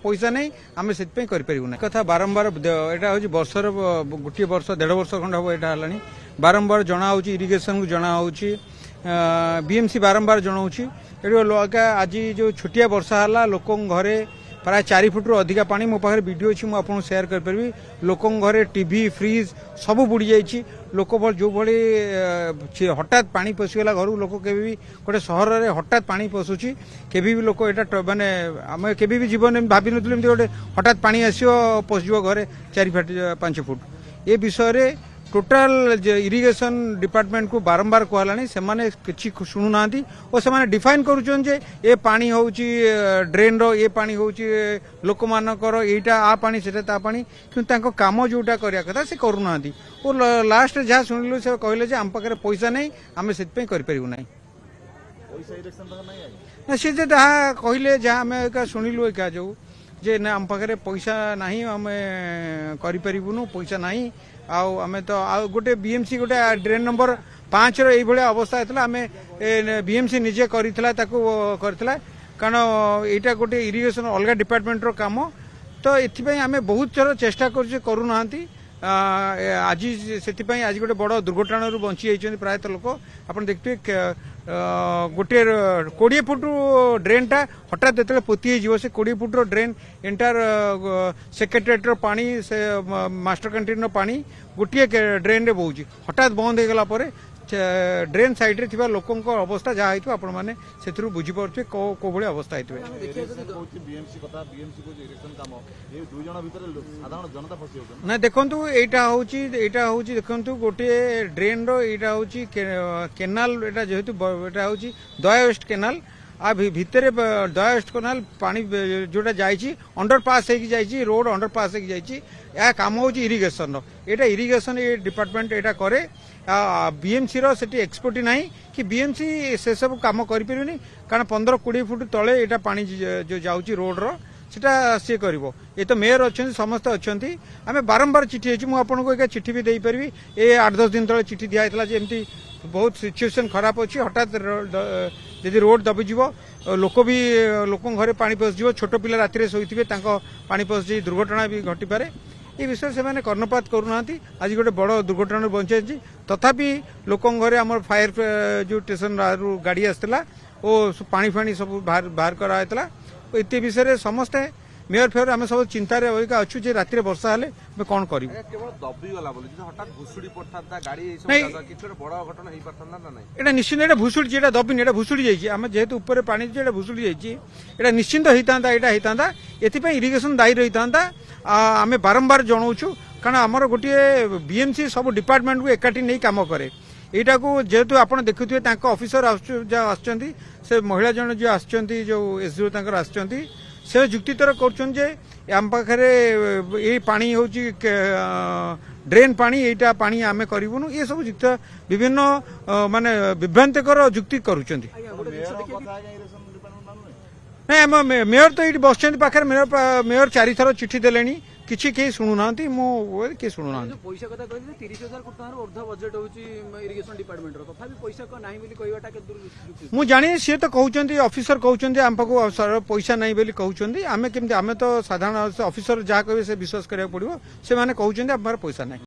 पैसा नहीं आम से कथा बारंबार यहाँ हूँ वर्षर गोटे वर्ष 1.5 वर्ष खंड हम यहाँ है बारंबार जना इरिगेशन को जना बीएमसी बारंबार जनाऊँगी ये आज जो छोटिया वर्षा है लोक घरे प्राय 4 फुट अधिका पानी मो पाखे वीडियो अच्छी मुझे शेयर करें लोक घरे टीवी फ्रिज सब बुड़ी जाइए लोक जो भाई हठात पानी पशिगला घर लोक के गोटे सहर में हठात पानी पशुची के भी लोक यहाँ मानने आम के जीवन भाभी नी गोटे हठात पानी आसो पशिज घरे 4-5 फुट ये विषय टोटाल इरिगेशन डिपार्टमेंट को बारंबार कहला से माने किसी शुणुना और से डिफाइन करुचन जे ये पानी हूँ ड्रेन रो ये पानी हूँ लोक मानकर यहीटा आ पानी से पानी कि काम जोटा करने कथा से करूना और लास्ट जहाँ शुणिलु से कहले आम पाखे पैसा नहीं आम से करना सी जहाँ कहले जहाँ आम शुणिलु एका जो जे ना आम पाखे पैसा नहीं आम करूँ पैसा नहीं आमे तो गोटे बीएमसी गोटे ड्रेन नंबर 5 रो ये अवस्था होता आम बीएमसी निजे करता कारण यहाँ गोटे इरिगेशन अलग डिपार्टमेंट रो काम तो ये आम बहुत थर चेष्टा करूना आज से आज गोटे बड़ दुर्घटना बंची जाइए प्रायतः लोक आप देखते गोटे 20 फुट ड्रेनटा हठात जो पोती से 20 फुट ड्रेन एंटायर सेक्रेटेरिएट पानी से मास्टर कैंटीन पानी गोटे ड्रेन रे बोझी हठात बंद हो गला ड्रेन साइड रे थिबा लोकन को अवस्था जहाँ होइतो आपण माने सेथरु बुझी परछे को भली अवस्था होइतो ना देखंतु एटा होची देखंतु गोटे ड्रेन रो एटा होची केनाल एटा जेहेतु एटा होची दया वेस्ट केनाल आ भितर दया वेस्ट केनाल पानी जोटा जाइछि अंडर पास हेकी जाइछि रोड अंडर पास हेकी जाइछि या काम होची इरिगेशन रो एटा इरिगेशन ये डिपार्टमेंट एटा करे बीएमसी रो सेठी एक्सपर्ट नहीं कि बीएमसी से सब काम करि परनी कारण 15-20 फुट तले एटा पानी जो जाउची रोड रो सेटा सी करिवो ये तो मेयर अच्छे समस्त अच्छा आम बारंबार चिठी अच्छी मुझे एक चिठी भी दे पारि ये 8-10 दिन तले चिठी दिखाई एमती बहुत सिचुएसन खराब अच्छी हठात यदि रोड दबिज लोक भी लोक घरे पानी पशिज छोट पिला राति शोथे पानी पशि दुर्घटना भी घटीपे ये विषय से मैंने कर्णपात करूना आज गोटे बड़ दुर्घटना बचाई तथापि लोक घरे आम फायर जो स्टेशन गाड़ी आसला और पानी फाणी सब बाहर कराइला इतने विषय समस्ते मेयर फेयर आम सब चिंतार अच्छु जे राति वर्षा हेले कौन कर निश्चिंत ये भूसुड़ी जेटा दबिनी ये भूसुड़ी जाइए आम जेहेतु ऊपर पानी भूसुड़ी जाइए निश्चिंत होता यहाँ ये इरिगेशन दायी रही था आम बारंबार जनाऊँ कारण आमर गोटे बीएमसी सब डिपार्टमेंट को एकाठी नहीं कम करे यहाँ को जेहेतु आप देखुए ऑफिसर आसुँच से महिला जन जो आसुँच जो एसडीओ से जुक्तितर करम पाखे ये पानी हूँ ड्रेन पानी यहाँ पानी आम करूँ ये सब जुक्त विभिन्न माने विभ्रांतिकर जुक्ति करुँच नहीं आम मेयर तो ये बस पाखे मेयर 4 थर चिठी देले किसी कहीं शुणुना किए शुणुना पैसा कथा कहले 30,000 कोटी टका अर्ध बजेट होची इरिगेशन डिपार्टमेंट रो तथापि पैसा को नाही बोली कहवाटा के दूर मु जानी सी तो कहउचंती ऑफिसर कहउचंती आम पाको पैसा नहीं बोली कहउचंती आमे केमती आमे तो साधारण ऑफिसर जहाँ कहे से विश्वास करिया पड़िवो से माने कहउचंती आम पैसा नहीं।